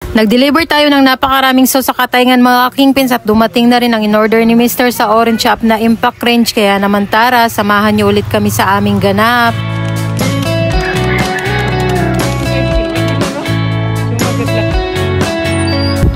Nag-deliver tayo ng napakaraming sauce sa Katayngan mga kingpins at dumating na rin ang in-order ni Mr. sa Orange Shop na Impact Range. Kaya naman tara, samahan niyo ulit kami sa aming ganap.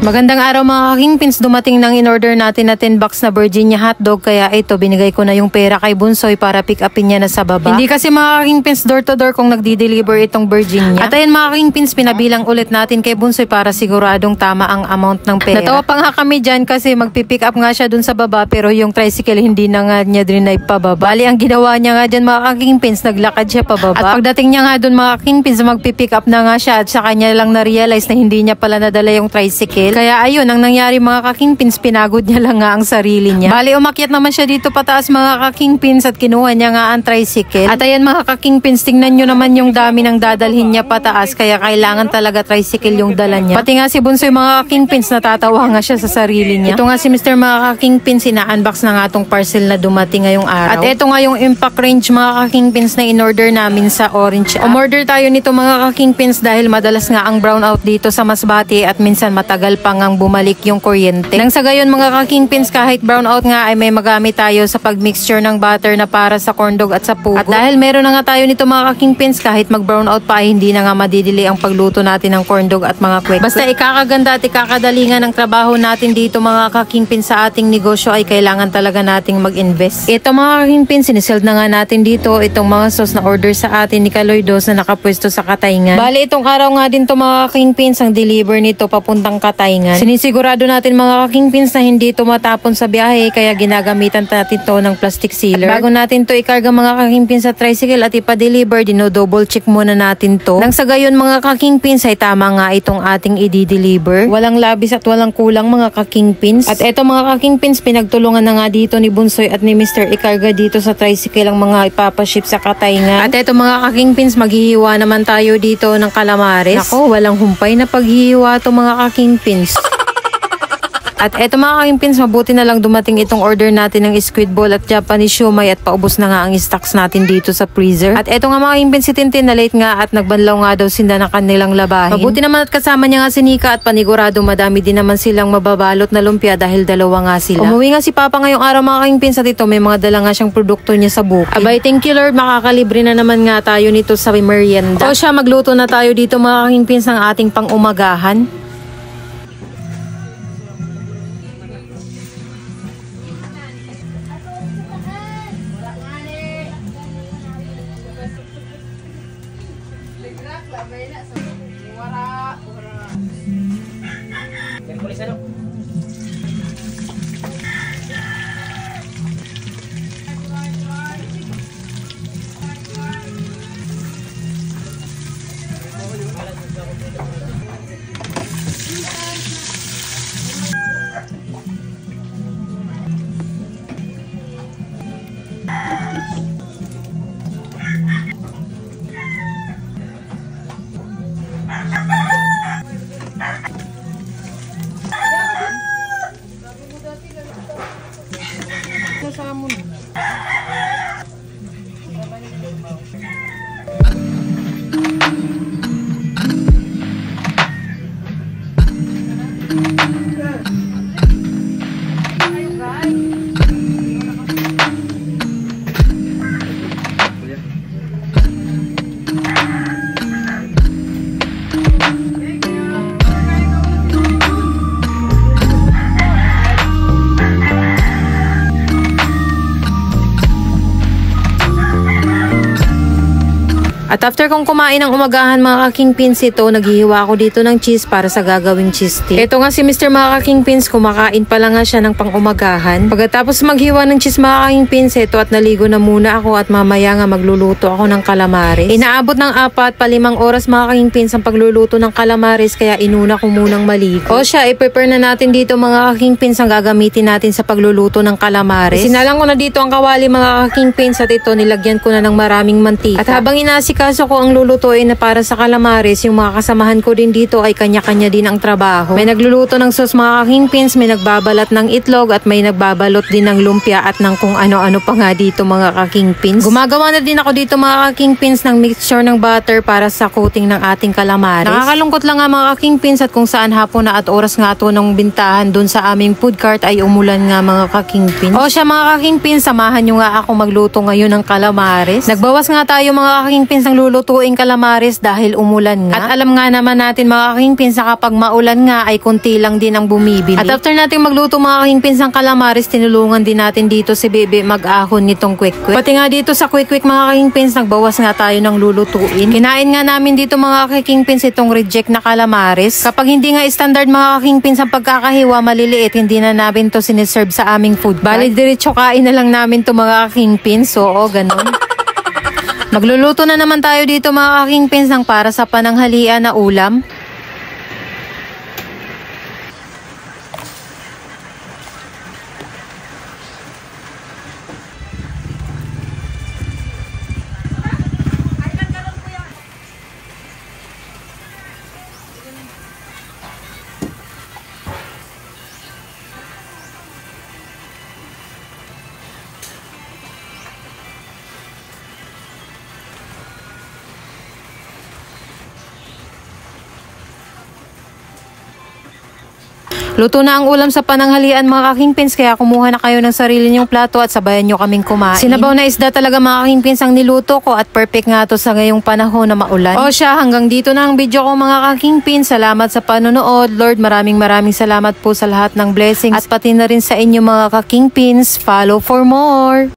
Magandang araw mga kingpins, dumating ng in-order natin na 10 box na Virginia hotdog. Kaya ito, binigay ko na yung pera kay Bunsoy para pick upin niya na sa baba. Hindi kasi mga kingpins door to door kung nagdi-deliver itong Virginia. At ayan mga kingpins, pinabilang ulit natin kay Bunsoy para siguradong tama ang amount ng pera. Natawa pa nga kami dyan kasi magpipick up nga siya dun sa baba pero yung tricycle hindi na nga niya din ay pababa. Bali ang ginawa niya nga dyan mga kingpins, naglakad siya pababa. At pagdating niya nga dun mga kingpins, magpipick up na nga siya at sa kanya lang na-realize na hindi niya pala nadala yung tricycle. Kaya ayun, ang nangyari mga kakingpins, pinagod niya lang nga ang sarili niya. Bali, umakyat naman siya dito pataas mga kakingpins at kinuha niya nga ang tricycle. At ayan mga kakingpins, tingnan nyo naman yung dami ng dadalhin niya pataas, kaya kailangan talaga tricycle yung dala niya. Pati nga si Bunsoy mga kakingpins, natatawa nga siya sa sarili niya. Ito nga si Mr. mga kakingpins, ina-unbox na nga tong parcel na dumating ngayong araw. At ito nga yung Impact Range mga kakingpins na in-order namin sa Orange App. Umorder tayo nito mga kakingpins dahil madalas nga ang brownout dito sa Masbate at minsan matagal pa ngang bumalik yung kuryente. Nang sa gayon mga kakingpins, kahit brownout nga ay may magamit tayo sa pagmixture ng butter na para sa corn dog at sa pugo. At dahil meron na nga tayo nito mga kakingpins, kahit mag-brownout pa ay hindi na nga madidili ang pagluto natin ng corn dog at mga kwek. Basta ikakaganda at ikakadali nga ng trabaho natin dito mga kakingpins sa ating negosyo ay kailangan talaga nating mag-invest. Ito mga kakingpins, siniseld na nga natin dito itong mga sauce na order sa atin ni Kaloydos na nakapwesto sa Katayngan. Bali itong araw nga din to mga kakingpins, ang deliver nito papuntang Katayngan. Sinisigurado natin mga kakingpins na hindi ito matapon sa biyahe kaya ginagamitan natin to ng plastic sealer. Bago natin to ikarga mga kakingpins sa tricycle at ipa-deliver, dino-double check muna natin to. Nang sa gayon mga kakingpins ay tama nga itong ating i-deliver. Walang labis at walang kulang mga kakingpins. At eto mga kakingpins, pinagtulungan na nga dito ni Bunsoy at ni Mr. ikarga dito sa tricycle ang mga ipapaship sa Katayngan. At eto mga kakingpins, maghihiwa naman tayo dito ng calamares. Ako, walang humpay na paghihiwa to mga kakingpins. At eto mga kakingpins, mabuti na lang dumating itong order natin ng squid ball at Japanese siomai at paubos na nga ang stocks natin dito sa freezer. At eto nga mga kakingpins, si Tintin na late nga at nagbanlaw nga daw sinda ng kanilang labahin. Mabuti naman at kasama niya nga si Nika at panigurado madami din naman silang mababalot na lumpia dahil dalawa nga sila. Umuwi nga si Papa ngayong araw mga kakingpins at ito may mga dala nga siyang produkto niya sa bukid. Abay, thank you Lord, makakalibre na naman nga tayo nito sa merienda. O siya, magluto na tayo dito mga kakingpins ng ating pang-umagahan. At after kong kumain ng umagahan mga kakingpins, ito, naghihiwa ako dito ng cheese para sa gagawing cheese stick. Ito nga si Mr. mga kakingpins, kumakain pa lang nga siya ng pang-umagahan. Pagkatapos maghiwa ng cheese mga kakingpins, ito at naligo na muna ako at mamaya nga magluluto ako ng calamares. Inaabot ng 4 pa 5 oras mga kakingpins ang pagluluto ng calamares kaya inuna ko munang maligo. O siya, i-prepare na natin dito mga kakingpins ang gagamitin natin sa pagluluto ng calamares. Sinalang ko na dito ang kawali mga kakingpins at ito nilagyan ko na ng maraming mantika. At habang inasika inasikaso ko ang lulutuin na para sa calamares, yung mga kasamahan ko din dito ay kanya-kanya din ang trabaho. May nagluluto ng sauce mga ka-kingpins, may nagbabalat ng itlog at may nagbabalot din ng lumpia at ng kung ano-ano pa nga dito mga ka-kingpins. Gumagawa na din ako dito mga ka-kingpins ng mixture ng butter para sa coating ng ating calamares. Nakakalungkot lang nga mga ka-kingpins at kung saan hapon na at oras nga to ng bintahan dun sa aming food cart ay umulan nga mga ka-kingpins. O siya mga ka-kingpins, samahan nyo nga ako magluto ngayon ng calamares. Nagbawas nga tayo mga ka-kingpins ng lulutuing calamares dahil umulan nga. At alam nga naman natin mga ka-kingpins na kapag maulan nga ay kunti lang din ang bumibili. At after natin magluto mga ka-kingpins ng calamares, tinulungan din natin dito si Bebe mag-ahon nitong quick-quick. Pati nga dito sa quick-quick mga ka-kingpins, nagbawas nga tayo ng lulutuin. Kinain nga namin dito mga ka-kingpins itong reject na calamares. Kapag hindi nga standard mga ka-kingpins ang pagkakahiwa, maliliit, hindi na namin to siniserve sa aming food cart. Bali diretso kain na lang namin to mga ka-kingpins. Oo, ganun. Magluluto na naman tayo dito mga ka-kingpins ng para sa pananghalian na ulam. Luto na ang ulam sa pananghalian mga ka-kingpins, kaya kumuha na kayo ng sarili nyong plato at sabayan nyo kaming kumain. Sinabaw na isda talaga mga ka-kingpins ang niluto ko at perfect nga to sa ngayong panahon na maulan. O siya, hanggang dito na ang video ko mga ka-kingpins. Salamat sa panonood. Lord, maraming salamat po sa lahat ng blessings at pati na rin sa inyo mga ka-kingpins. Follow for more!